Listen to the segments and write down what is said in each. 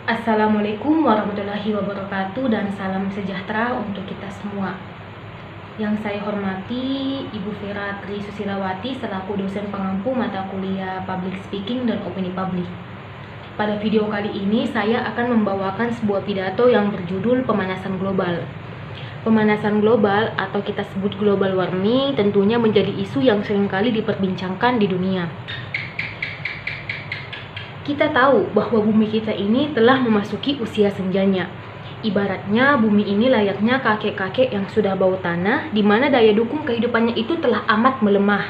Assalamualaikum warahmatullahi wabarakatuh dan salam sejahtera untuk kita semua. Yang saya hormati Ibu Vera Tri Susilawati selaku dosen pengampu mata kuliah Public Speaking dan Opini Publik. Pada video kali ini saya akan membawakan sebuah pidato yang berjudul Pemanasan Global. Pemanasan global atau kita sebut global warming tentunya menjadi isu yang seringkali diperbincangkan di dunia. Kita tahu bahwa bumi kita ini telah memasuki usia senjanya. Ibaratnya bumi ini layaknya kakek-kakek yang sudah bau tanah, di mana daya dukung kehidupannya itu telah amat melemah.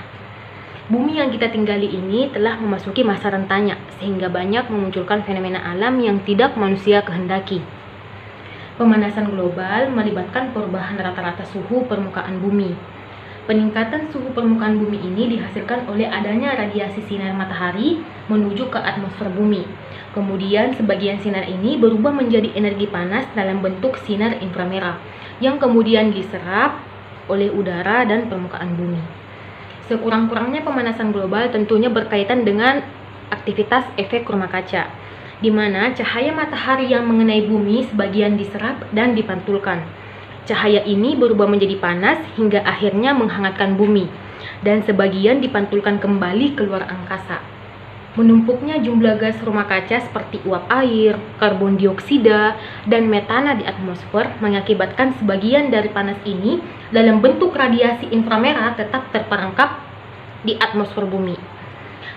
Bumi yang kita tinggali ini telah memasuki masa rentanya, sehingga banyak memunculkan fenomena alam yang tidak manusia kehendaki. Pemanasan global melibatkan perubahan rata-rata suhu permukaan bumi. Peningkatan suhu permukaan bumi ini dihasilkan oleh adanya radiasi sinar matahari menuju ke atmosfer bumi. Kemudian sebagian sinar ini berubah menjadi energi panas dalam bentuk sinar inframerah yang kemudian diserap oleh udara dan permukaan bumi. Sekurang-kurangnya pemanasan global tentunya berkaitan dengan aktivitas efek rumah kaca, di mana cahaya matahari yang mengenai bumi sebagian diserap dan dipantulkan. Cahaya ini berubah menjadi panas hingga akhirnya menghangatkan bumi, dan sebagian dipantulkan kembali keluar angkasa. Menumpuknya jumlah gas rumah kaca seperti uap air, karbon dioksida, dan metana di atmosfer mengakibatkan sebagian dari panas ini dalam bentuk radiasi inframerah tetap terperangkap di atmosfer bumi.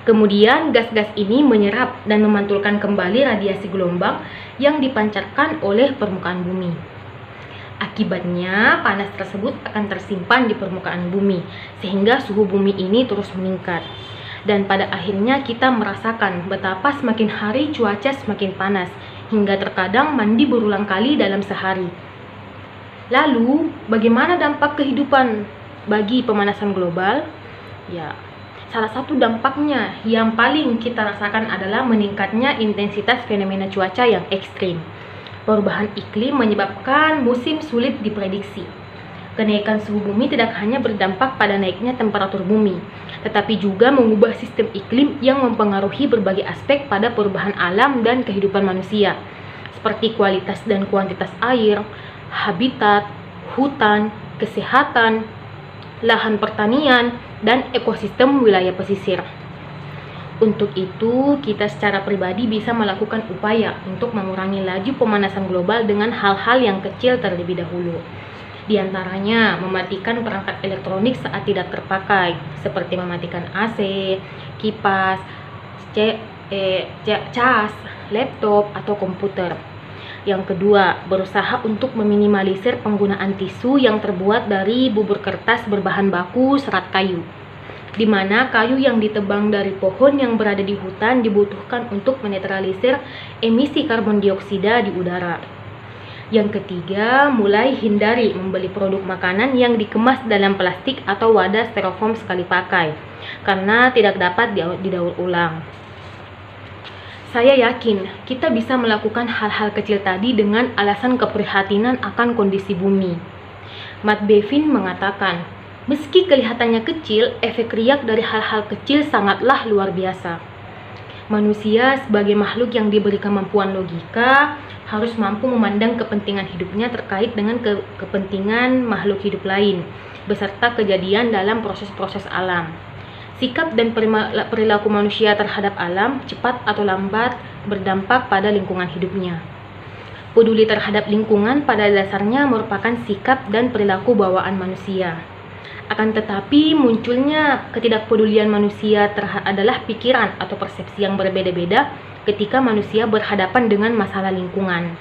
Kemudian gas-gas ini menyerap dan memantulkan kembali radiasi gelombang yang dipancarkan oleh permukaan bumi. Akibatnya, panas tersebut akan tersimpan di permukaan bumi, sehingga suhu bumi ini terus meningkat. Dan pada akhirnya kita merasakan betapa semakin hari cuaca semakin panas, hingga terkadang mandi berulang kali dalam sehari. Lalu, bagaimana dampak kehidupan bagi pemanasan global? Ya, salah satu dampaknya yang paling kita rasakan adalah meningkatnya intensitas fenomena cuaca yang ekstrim. Perubahan iklim menyebabkan musim sulit diprediksi. Kenaikan suhu bumi tidak hanya berdampak pada naiknya temperatur bumi, tetapi juga mengubah sistem iklim yang mempengaruhi berbagai aspek pada perubahan alam dan kehidupan manusia, seperti kualitas dan kuantitas air, habitat, hutan, kesehatan, lahan pertanian, dan ekosistem wilayah pesisir. Untuk itu, kita secara pribadi bisa melakukan upaya untuk mengurangi laju pemanasan global dengan hal-hal yang kecil terlebih dahulu. Di antaranya, mematikan perangkat elektronik saat tidak terpakai, seperti mematikan AC, kipas, cas, laptop, atau komputer. Yang kedua, berusaha untuk meminimalisir penggunaan tisu yang terbuat dari bubur kertas berbahan baku serat kayu, di mana kayu yang ditebang dari pohon yang berada di hutan dibutuhkan untuk menetralisir emisi karbon dioksida di udara. Yang ketiga, mulai hindari membeli produk makanan yang dikemas dalam plastik atau wadah styrofoam sekali pakai, karena tidak dapat didaur ulang. Saya yakin kita bisa melakukan hal-hal kecil tadi dengan alasan keprihatinan akan kondisi bumi. Matt Bevin mengatakan, meski kelihatannya kecil, efek riak dari hal-hal kecil sangatlah luar biasa. Manusia sebagai makhluk yang diberi kemampuan logika harus mampu memandang kepentingan hidupnya terkait dengan kepentingan makhluk hidup lain, beserta kejadian dalam proses-proses alam. Sikap dan perilaku manusia terhadap alam cepat atau lambat berdampak pada lingkungan hidupnya. Peduli terhadap lingkungan pada dasarnya merupakan sikap dan perilaku bawaan manusia. Akan tetapi munculnya ketidakpedulian manusia adalah pikiran atau persepsi yang berbeda-beda ketika manusia berhadapan dengan masalah lingkungan.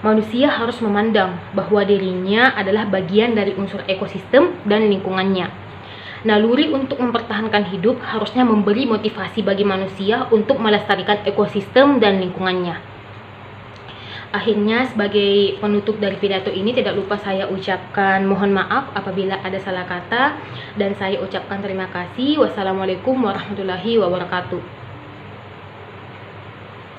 Manusia harus memandang bahwa dirinya adalah bagian dari unsur ekosistem dan lingkungannya. Naluri untuk mempertahankan hidup harusnya memberi motivasi bagi manusia untuk melestarikan ekosistem dan lingkungannya. Akhirnya, sebagai penutup dari pidato ini, tidak lupa saya ucapkan mohon maaf apabila ada salah kata, dan saya ucapkan terima kasih. Wassalamualaikum warahmatullahi wabarakatuh.